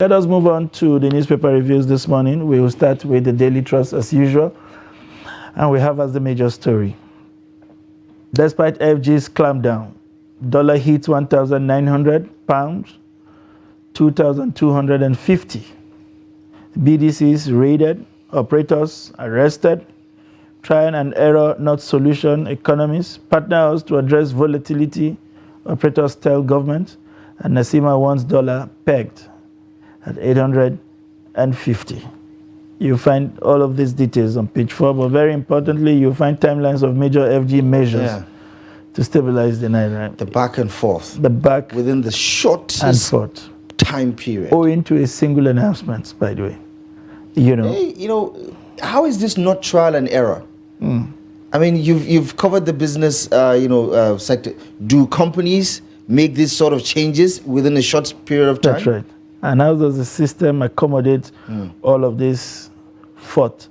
Let us move on to the newspaper reviews this morning. We will start with the Daily Trust as usual. And we have as the major story. Despite FG's clampdown, dollar hits £1,900, 2,250. BDCs raided, operators arrested, trial and error not solution, economists partners to address volatility, operators tell government, and Nasima wants dollar pegged at 850. You find all of these details on page 4, but very importantly, you find timelines of major FG measures to stabilize the naira. The back and forth. The back within the shortest time period. Owing to a single announcement, by the way. You know. Hey, how is this not trial and error? I mean, you've covered the business, sector. Do companies make these sort of changes within a short period of time? That's right. And how does the system accommodate all of this forth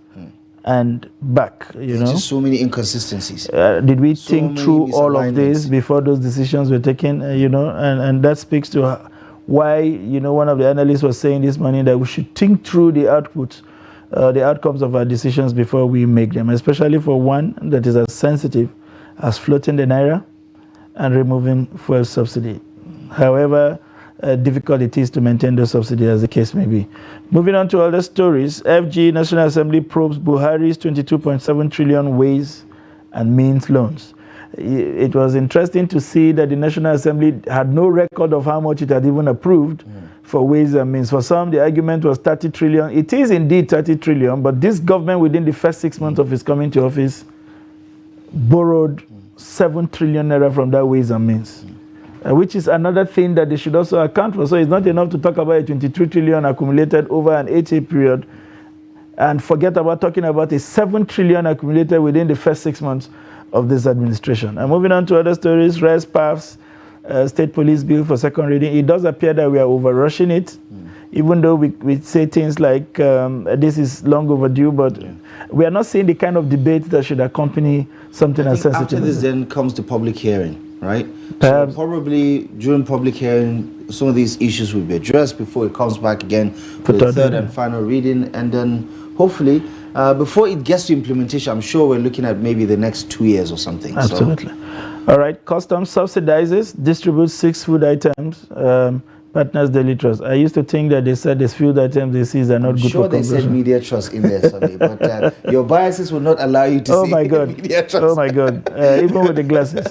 and back, Just so many inconsistencies. Did we think through all of this before those decisions were taken, and that speaks to why, one of the analysts was saying this morning that we should think through the outcomes of our decisions before we make them, especially for one that is as sensitive as floating the naira and removing fuel subsidy. However difficult it is to maintain the subsidy, as the case may be. Moving on to other stories, FG National Assembly probes Buhari's 22.7 trillion ways and means loans. It was interesting to see that the National Assembly had no record of how much it had even approved for ways and means. For some, the argument was 30 trillion. It is indeed 30 trillion, but this government, within the first 6 months of its coming to office, borrowed 7 trillion naira from that ways and means. Which is another thing that they should also account for. So it's not enough to talk about a 23 trillion accumulated over an 8-year period and forget about talking about a 7 trillion accumulated within the first 6 months of this administration. And moving on to other stories, Res Paths, State Police Bill for second reading. It does appear that we are over-rushing it, even though we say things like this is long overdue, but we are not seeing the kind of debate that should accompany something as sensitive. After this then comes the public hearing. Right? Perhaps. So probably during public hearing, some of these issues will be addressed before it comes back again for the third and final reading. And then hopefully, before it gets to implementation, I'm sure we're looking at maybe the next 2 years or something. Absolutely. All right. Customs subsidizes, distributes 6 food items. Partners Daily Trust. I used to think that they said these food items they see are not good for consumption. I'm sure they said Media Trust in there Sunday, but your biases will not allow you to see Media Trust. Oh my God. Even with the glasses.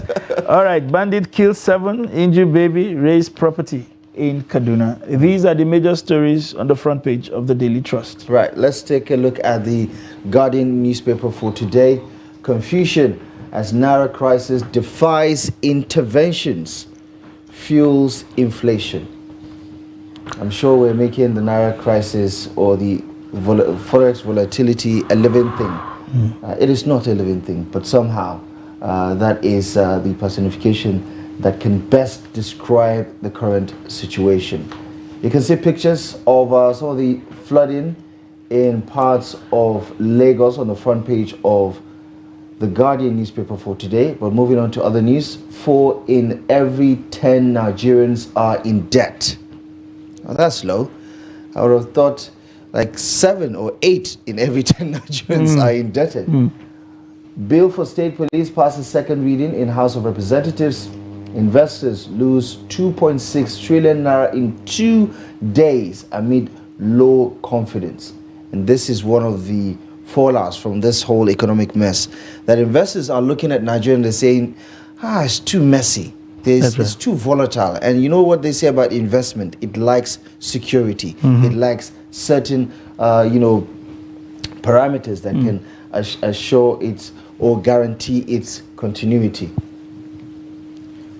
All right. Bandit kills 7, injured baby, raised property in Kaduna. These are the major stories on the front page of the Daily Trust. Right. Let's take a look at the Guardian newspaper for today. Confusion as Naira crisis defies interventions, fuels inflation. I'm sure we're making the Naira crisis or the forex volatility a living thing. It is not a living thing, but somehow that is the personification that can best describe the current situation. You can see pictures of some of the flooding in parts of Lagos on the front page of the Guardian newspaper for today. But moving on to other news, 4 in every 10 Nigerians are in debt. Well, that's low. I would have thought like 7 or 8 in every 10 Nigerians are indebted. Bill for state police passes second reading in House of Representatives. Investors lose 2.6 trillion naira in 2 days amid low confidence. And this is one of the fallouts from this whole economic mess, that investors are looking at Nigeria and they're saying, it's too messy. It's too volatile. And you know what they say about investment? It likes security. It likes certain, parameters that can assure its or guarantee its continuity.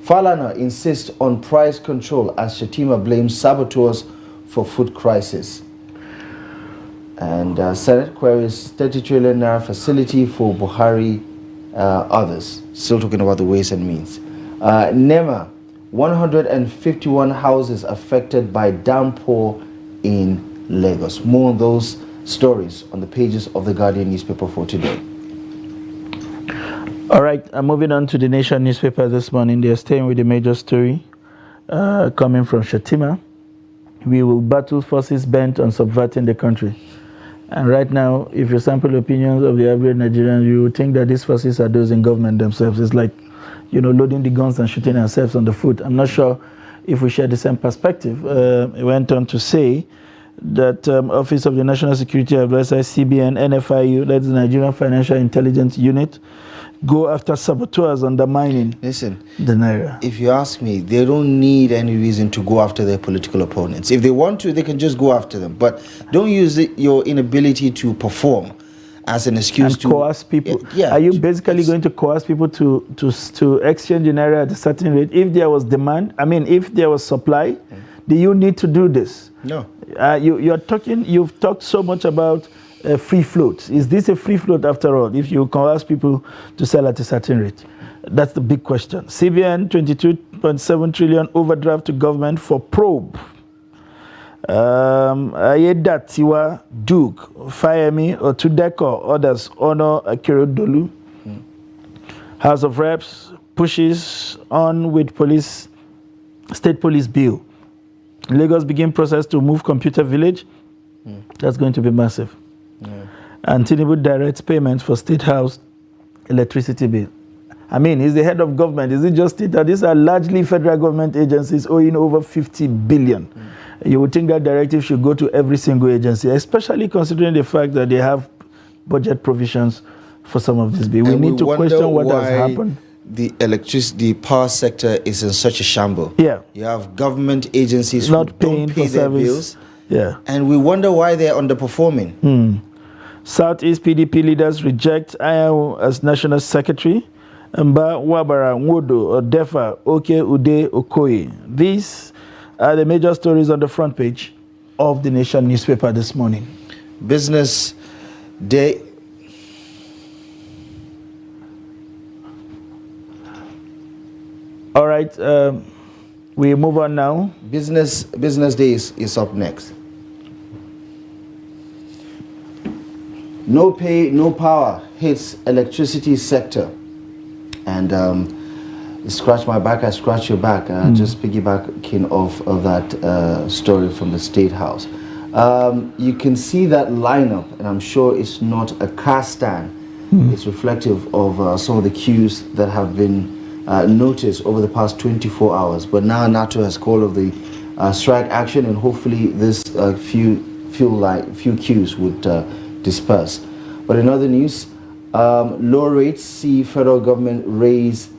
Falana insists on price control as Shatima blames saboteurs for food crisis. And Senate queries 30 trillion naira facility for Buhari, others. Still talking about the ways and means. NEMA, 151 houses affected by downpour in Lagos. More on those stories on the pages of the Guardian newspaper for today. All right, I'm moving on to the Nation newspaper this morning. They're staying with the major story coming from Shatima. we will battle forces bent on subverting the country. And right now, if you sample opinions of the average Nigerian, you would think that these forces are those in government themselves. It's like, loading the guns and shooting ourselves on the foot. I'm not sure if we share the same perspective. It went on to say that Office of the National Security Advisor, CBN, NFIU, that's the Nigerian Financial Intelligence Unit, go after saboteurs undermining the Naira. If you ask me, they don't need any reason to go after their political opponents. If they want to, they can just go after them. But don't use your inability to perform as an excuse and to coerce people. Yeah, are you basically going to coerce people to exchange the Naira at a certain rate? If there was demand, if there was supply, do you need to do this? No. You've talked so much about free float. Is this a free float after all, if you coerce people to sell at a certain rate? That's the big question. CBN, 22.7 trillion overdraft to government for probe. Ayedatiwa, Duke, Fayemi, Otudeko, others honor Akeredolu. House of Reps pushes on with state police bill. Lagos begin process to move computer village. That's going to be massive. And tinubu directs payments for state house electricity bill. He's the head of government. Is it just it that these are largely federal government agencies owing over 50 billion? You would think that directive should go to every single agency, especially considering the fact that they have budget provisions for some of this bill. We need to question what has happened. The power sector is in such a shamble. Yeah. You have government agencies not who paying don't pay for their service. bills. Yeah. And we wonder why they're underperforming. Southeast PDP leaders reject Ayahu as national secretary. Mba Wabara Nwodo Odefa Oke Ude Okoye. These are the major stories on the front page of the Nation newspaper this morning. Business Day. All right, we move on now. Business Day is up next. No pay, no power hits electricity sector. And scratch my back, I scratch your back. Just piggybacking off of that story from the State House. You can see that lineup, and I'm sure it's not a car stand. It's reflective of some of the queues that have been noticed over the past 24 hours. But now NATO has called of the strike action, and hopefully this few queues would disperse. But in other news, low rates see federal government raise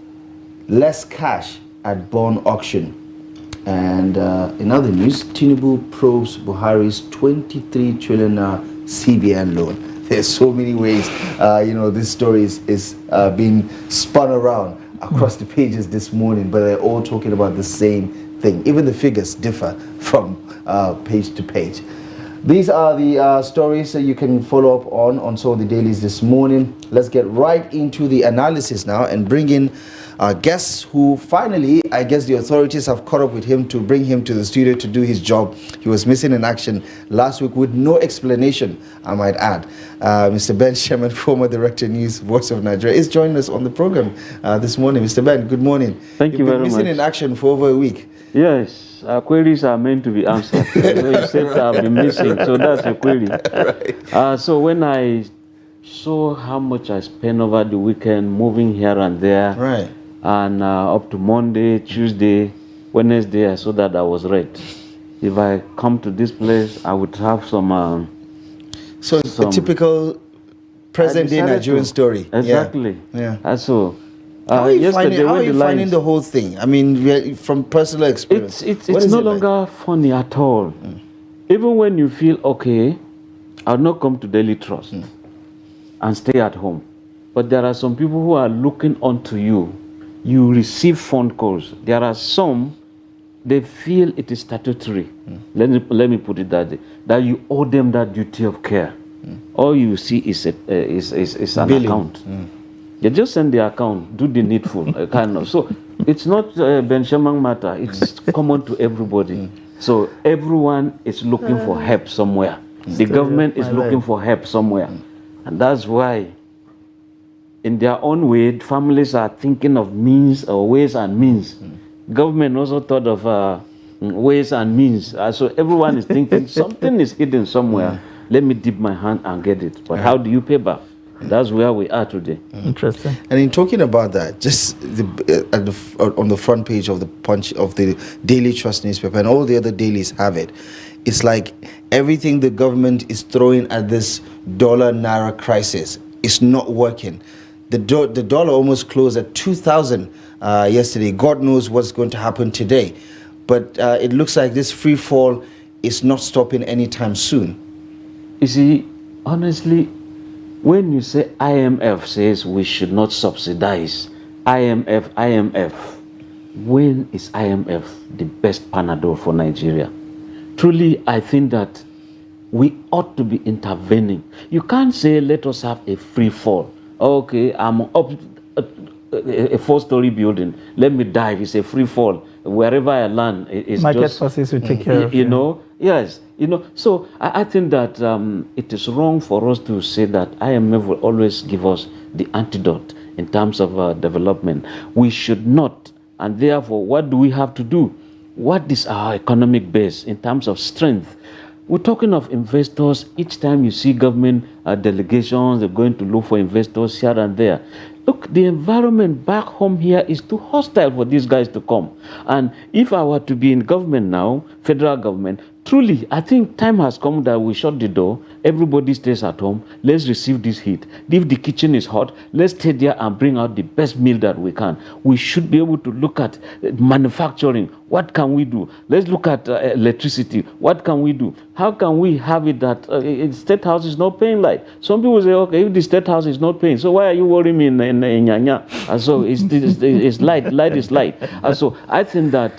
less cash at bond auction. And in other news, Tinubu probes Buhari's 23 trillion CBN loan. There's so many ways, this story is being spun around across the pages this morning, but they're all talking about the same thing. Even the figures differ from page to page. These are the stories that you can follow up on some of the dailies this morning. Let's get right into the analysis now and bring in our guests who finally, I guess the authorities have caught up with him to bring him to the studio to do his job. He was missing in action last week with no explanation, I might add. Mr. Ben Sherman, former Director News, Voice of Nigeria, is joining us on the program this morning. Mr. Ben, good morning. Thank you very much. You've been missing in action for over a week. Yes, our queries are meant to be answered. You said I've been missing, so that's a query. Right. So when I saw how much I spent over the weekend moving here and there, right, and up to Monday, Tuesday, Wednesday, I saw that I was red. If I come to this place, I would have some... so a typical present-day Nigerian story. Exactly. Yeah. So... how are you finding the whole thing? I mean, from personal experience. It's no longer funny at all. Even when you feel, okay, I'll not come to Daily Trust and stay at home. But there are some people who are looking onto you. You receive phone calls. There are some, they feel it is statutory. Let me put it that way, that you owe them that duty of care. All you see is an billing. Account. You just send the account, do the needful, kind of. So it's not Ben Sherman matter. It's common to everybody. So everyone is looking for help somewhere. The government is looking for help somewhere. And that's why, in their own way, families are thinking of means or ways and means. Government also thought of ways and means. So everyone is thinking something is hidden somewhere. Let me dip my hand and get it. But how do you pay back? That's where we are today. Interesting. And in talking about that, just on the front page of the Punch, of the Daily Trust newspaper, and all the other dailies have it. It's like everything the government is throwing at this dollar naira crisis is not working. The dollar almost closed at 2,000 yesterday. God knows what's going to happen today, but it looks like this free fall is not stopping anytime soon. You see, honestly, when you say IMF says we should not subsidize, IMF, when is IMF the best Panadol for Nigeria? Truly, I think that we ought to be intervening. You can't say, let us have a free fall. Okay, I'm up a 4-story building. Let me dive. It's a free fall. Wherever I land, it's market just, forces will take care of you know. Yes, you know. So I think that it is wrong for us to say that IMF will always give us the antidote in terms of development. We should not. And therefore, what do we have to do? What is our economic base in terms of strength? We're talking of investors. Each time you see government delegations, they're going to look for investors here and there. Look, the environment back home here is too hostile for these guys to come. And if I were to be in government now, federal government, truly, I think time has come that we shut the door. Everybody stays at home. Let's receive this heat. If the kitchen is hot, let's stay there and bring out the best meal that we can. We should be able to look at manufacturing. What can we do? Let's look at electricity. What can we do? How can we have it that State House is not paying light? Some people say, okay, if the State House is not paying, so why are you worrying me in Nyanya? And so it's light. Light is light. And so I think that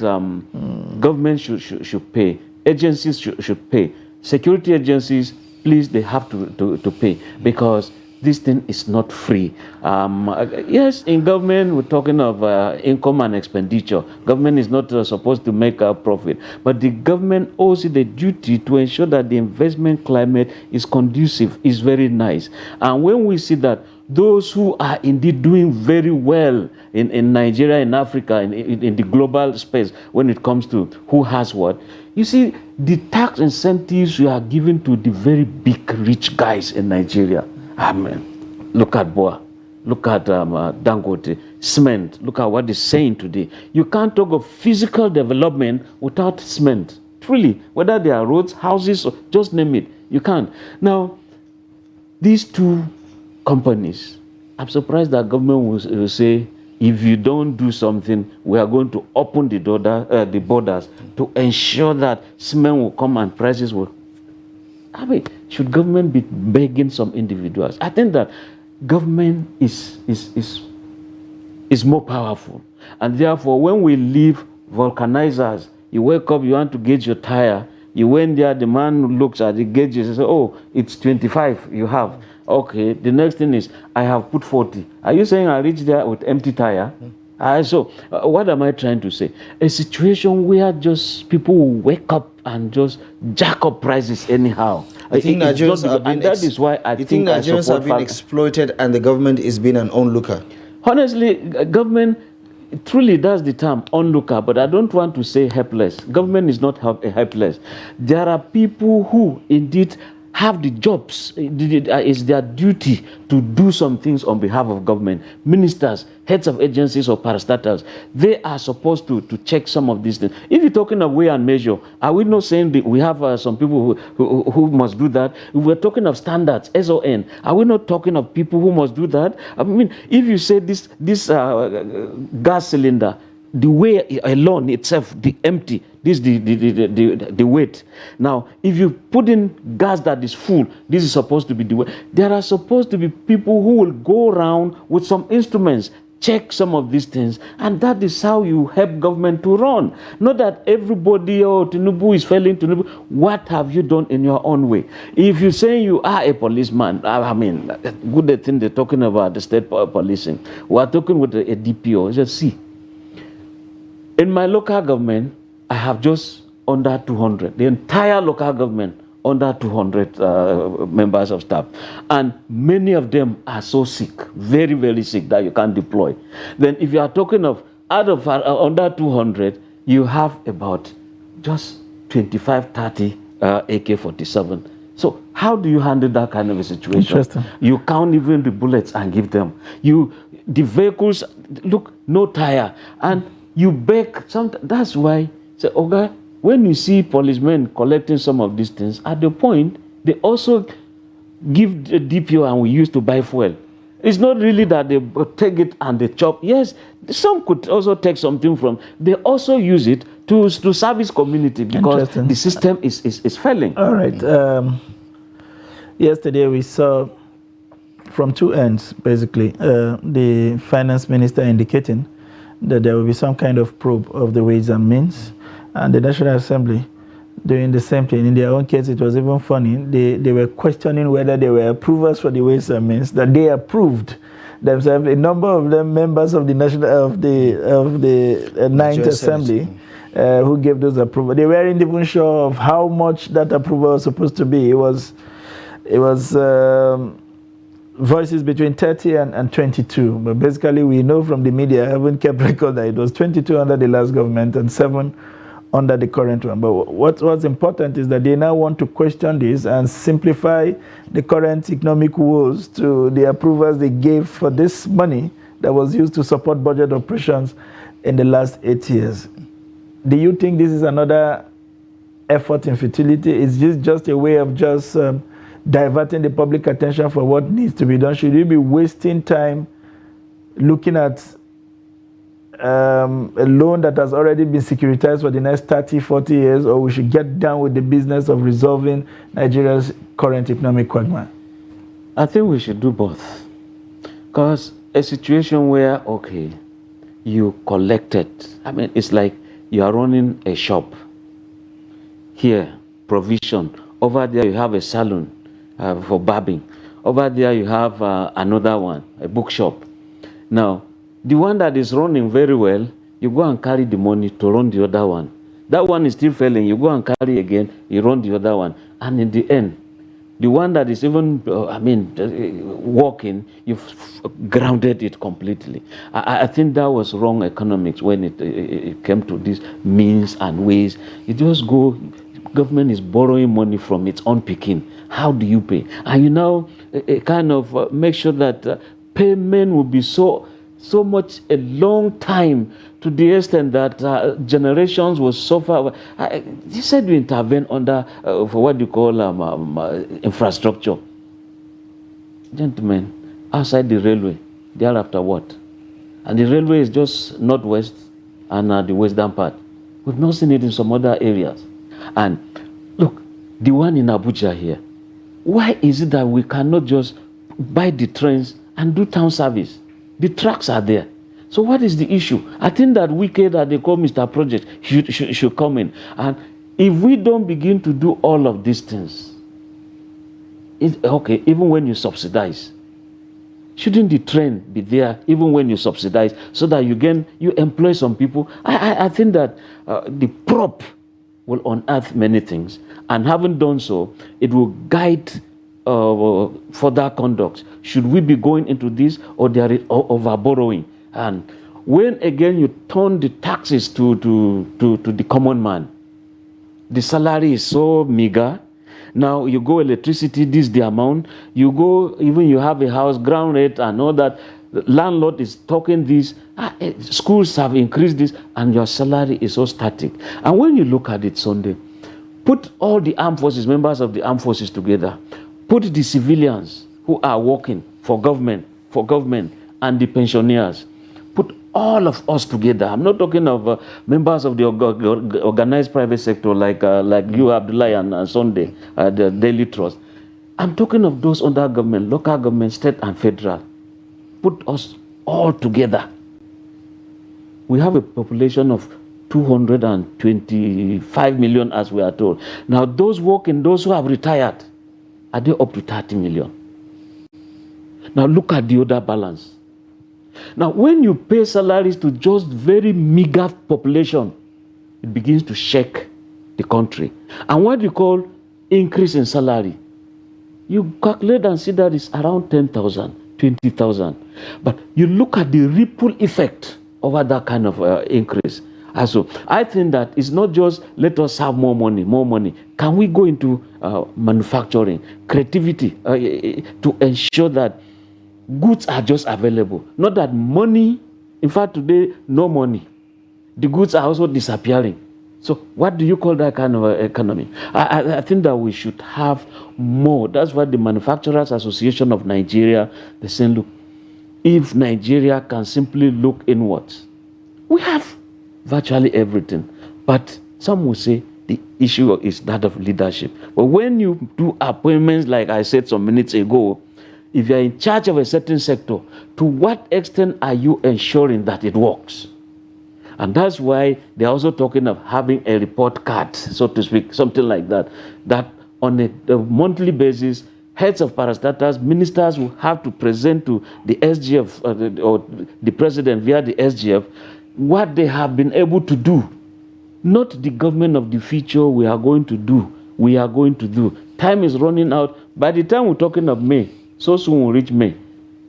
government should pay. Agencies should pay. Security agencies, please, they have to pay, because this thing is not free. Yes, in government, we're talking of income and expenditure. Government is not supposed to make a profit, but the government owes it the duty to ensure that the investment climate is conducive, is very nice. And when we see that those who are indeed doing very well in Nigeria, in Africa, in the global space, when it comes to who has what, you see, the tax incentives you are giving to the very big, rich guys in Nigeria. Amen. Look at Boa. Look at Dangote. Cement. Look at what they're saying today. You can't talk of physical development without cement. Truly, whether they are roads, houses, or just name it, you can't. Now, these two companies, I'm surprised that government will say, if you don't do something, we are going to open the borders to ensure that cement will come and prices will. I mean, should government be begging some individuals? I think that government is more powerful. And therefore, when we leave vulcanizers, you wake up, you want to gauge your tire, you went there, the man looks at the gauges and says, oh, it's 25 you have. Okay, the next thing is, I have put 40. Are you saying I reach there with empty tire? So what am I trying to say? A situation where just people will wake up and just jack up prices anyhow. I think Nigerians are being, and that is why I think Nigerians are being exploited, and the government is being an onlooker. Honestly, government, truly that's the term, onlooker, but I don't want to say helpless. Government is not helpless. There are people who indeed have the jobs. It's their duty to do some things on behalf of government. Ministers, heads of agencies or parastatals, they are supposed to check some of these things. If you're talking of weigh and measure, are we not saying that we have some people who must do that? If we're talking of standards, SON, are we not talking of people who must do that? I mean, if you say this gas cylinder, the weight alone itself, the empty, this the weight. Now, if you put in gas that is full, this is supposed to be the weight. There are supposed to be people who will go around with some instruments, check some of these things, and that is how you help government to run. Not that everybody, oh, Tinubu is failing, Tinubu. What have you done in your own way? If you say you are a policeman, I mean, good thing they're talking about the state policing. We are talking with a DPO. Just see. In my local government, I have just under 200. The entire local government, under 200 members of staff. And many of them are so sick, very, very sick, that you can't deploy. Then if you are talking of out of under 200, you have about just 25, 30 AK-47. So how do you handle that kind of a situation? Interesting. You count even the bullets and give them. The vehicles, look, no tire. And you beg, that's why, say, okay, when you see policemen collecting some of these things, at the point, they also give the DPO and we used to buy fuel. It's not really that they take it and they chop. Yes, some could also take something from. They also use it to service community because the system is failing. All right. Yesterday we saw from two ends, basically, the finance minister indicating that there will be some kind of probe of the ways and means, and the National Assembly doing the same thing. In their own case, it was even funny. They were questioning whether they were approvers for the ways and means, that they approved themselves. A number of them members of the Ninth Assembly who gave those approval. They weren't even sure of how much that approval was supposed to be. It was voices between 30 and 22. But basically, we know from the media, I haven't kept record, that it was 22 under the last government and 7 under the current one. But what's important is that they now want to question this and simplify the current economic woes to the approvals they gave for this money that was used to support budget operations in the last 8 years. Do you think this is another effort in futility? Is this just a way of just diverting the public attention for what needs to be done? Should you be wasting time looking at a loan that has already been securitized for the next 30, 40 years, or we should get down with the business of resolving Nigeria's current economic quagmire? I think we should do both. Because a situation where, okay, you collected, I mean, it's like you are running a shop. Here, provision. Over there, you have a salon for barbing. Over there, you have another one, a bookshop. Now, the one that is running very well, you go and carry the money to run the other one. That one is still failing. You go and carry again, you run the other one. And in the end, the one that is even, working, you've grounded it completely. I think that was wrong economics when it came to these means and ways. You just go, government is borrowing money from its own picking. How do you pay? And you now kind of make sure that payment will be so much a long time, to the extent that generations will suffer. You said you intervene under for what you call infrastructure. Gentlemen, outside the railway, thereafter what? And the railway is just northwest and the western part. We've not seen it in some other areas. And look, the one in Abuja here, why is it that we cannot just buy the trains and do town service? The tracks are there. So what is the issue? I think that Wike, that they call Mr. Project, should come in. And if we don't begin to do all of these things, okay, even when you subsidize, shouldn't the train be there even when you subsidize, so that you employ some people? I think that the prop will unearth many things, and having done so, it will guide further conduct. Should we be going into this, or there is over borrowing? And when again you turn the taxes to the common man, the salary is so meager. Now you go electricity, this is the amount. You go, even you have a house, ground rate and all that. The landlord is talking this. Schools have increased this, and your salary is so static. And when you look at it Sunday, put all the armed forces, members of the armed forces together. Put the civilians who are working for government, and the pensioners. Put all of us together. I'm not talking of members of the organized private sector like you, Abdullahi, and Sunday, the Daily Trust. I'm talking of those under government, local government, state and federal. Put us all together. We have a population of 225 million, as we are told. Now, those working, those who have retired, are they up to 30 million? Now, look at the other balance. Now, when you pay salaries to just very meager population, it begins to shake the country. And what you call increase in salary, you calculate and see that it's around 10,000, 20,000. But you look at the ripple effect over that kind of increase. Also, I think that it's not just let us have more money, more money. Can we go into manufacturing, creativity, to ensure that goods are just available? Not that money, in fact, today, no money. The goods are also disappearing. So what do you call that kind of economy? I think that we should have more. That's why the Manufacturers Association of Nigeria, they're saying, look, if Nigeria can simply look inwards, we have virtually everything. But some will say the issue is that of leadership. But when you do appointments, like I said some minutes ago, if you're in charge of a certain sector, to what extent are you ensuring that it works? And that's why they're also talking of having a report card, so to speak, something like that, that on a monthly basis, heads of parastatals, ministers will have to present to the SGF or the president via the SGF what they have been able to do. Not the government of the future we are going to do. We are going to do. Time is running out. By the time we're talking of May, so soon we'll reach May.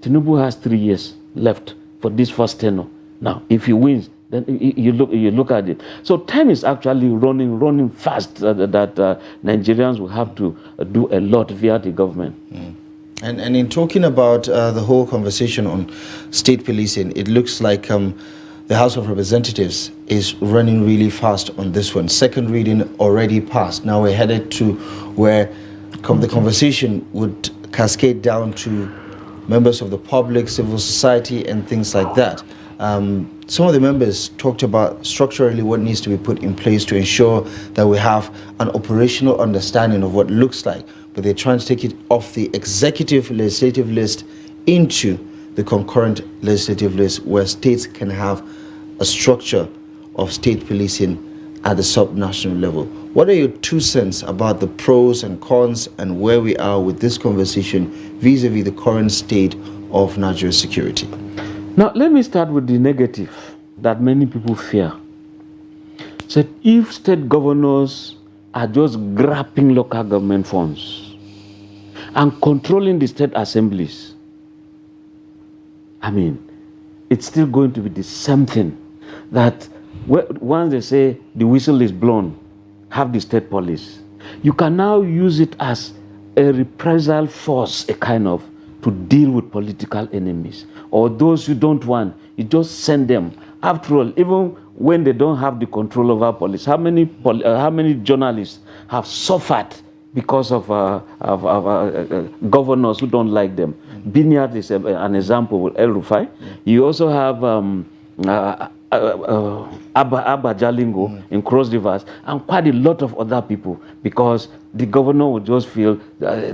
Tinubu has 3 years left for this first tenure. Now, if he wins, then you look at it. So time is actually running fast. That Nigerians will have to do a lot via the government. And in talking about the whole conversation on state policing, it looks like the House of Representatives is running really fast on this one. Second reading already passed. Now we're headed to where the conversation would cascade down to members of the public, civil society, and things like that. Some of the members talked about structurally what needs to be put in place to ensure that we have an operational understanding of what it looks like, but they're trying to take it off the executive legislative list into the concurrent legislative list, where states can have a structure of state policing at the subnational level. What are your 2 cents about the pros and cons and where we are with this conversation vis-a-vis the current state of Nigeria's security? Now, let me start with the negative that many people fear. So if state governors are just grabbing local government funds and controlling the state assemblies, I mean, it's still going to be the same thing. That once they say the whistle is blown, have the state police, you can now use it as a reprisal force, a kind of, to deal with political enemies or those you don't want. You just send them. After all, even when they don't have the control over police, how many journalists have suffered because of governors who don't like them? Binyat is an example with El Rufai. You also have Abba Jalingo in Cross Rivers, and quite a lot of other people, because the governor would just feel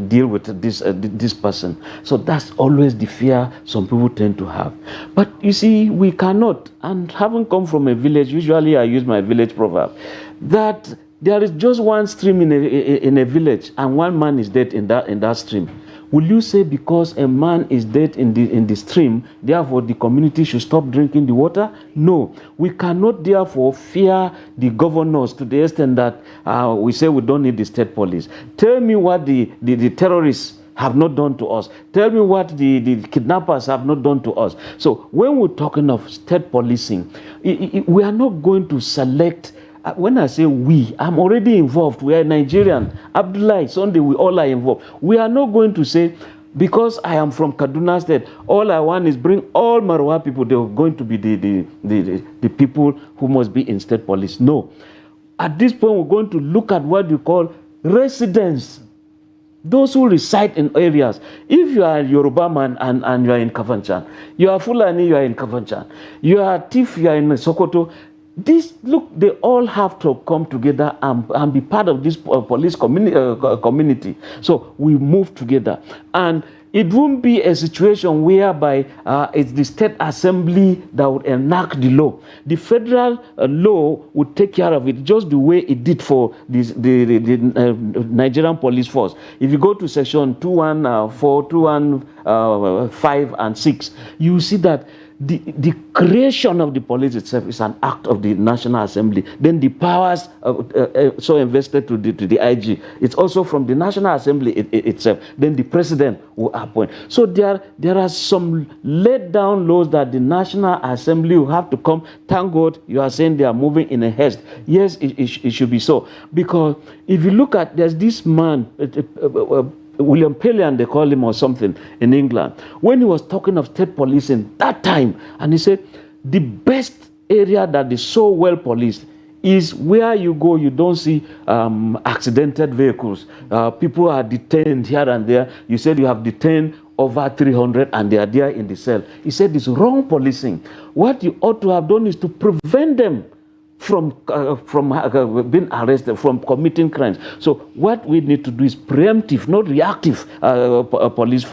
deal with this person. So that's always the fear some people tend to have. But you see, we cannot, and having come from a village, usually I use my village proverb, that there is just one stream in a village and one man is dead in that stream. Will you say because a man is dead in the stream, therefore the community should stop drinking the water? No. We cannot therefore fear the governors to the extent that we say we don't need the state police. Tell me what the terrorists have not done to us. Tell me what the kidnappers have not done to us. So when we're talking of state policing, we are not going to select. When I say we, I'm already involved. We are Nigerian. Abdullah, Sunday, we all are involved. We are not going to say, because I am from Kaduna State, all I want is bring all Marwa people. They are going to be the people who must be in state police. No. At this point, we're going to look at what you call residents. Those who reside in areas. If you are a Yoruba man and you are in Kafanchan, you are Fulani, you are in Kafanchan, you are Tif, you are in Sokoto, they all have to come together and be part of this police community. So we move together. And it won't be a situation whereby it's the state assembly that would enact the law. The federal law would take care of it just the way it did for the Nigerian police force. If you go to section 214, 215, and 6, you see that the creation of the police itself is an act of the National Assembly. Then the powers so invested to the IG, it's also from the National Assembly itself. Then the president will appoint. So there are some laid down laws that the National Assembly will have to come. Thank God you are saying they are moving in a haste. Yes, it should be so. Because if you look at, there's this man, William Pellian, they call him, or something, in England, when he was talking of state policing that time, and he said the best area that is so well policed is where you go, you don't see accidented vehicles. People are detained here and there. You said you have detained over 300 and they are there in the cell. He said it's wrong policing. What you ought to have done is to prevent them from being arrested, from committing crimes. So what we need to do is preemptive, not reactive police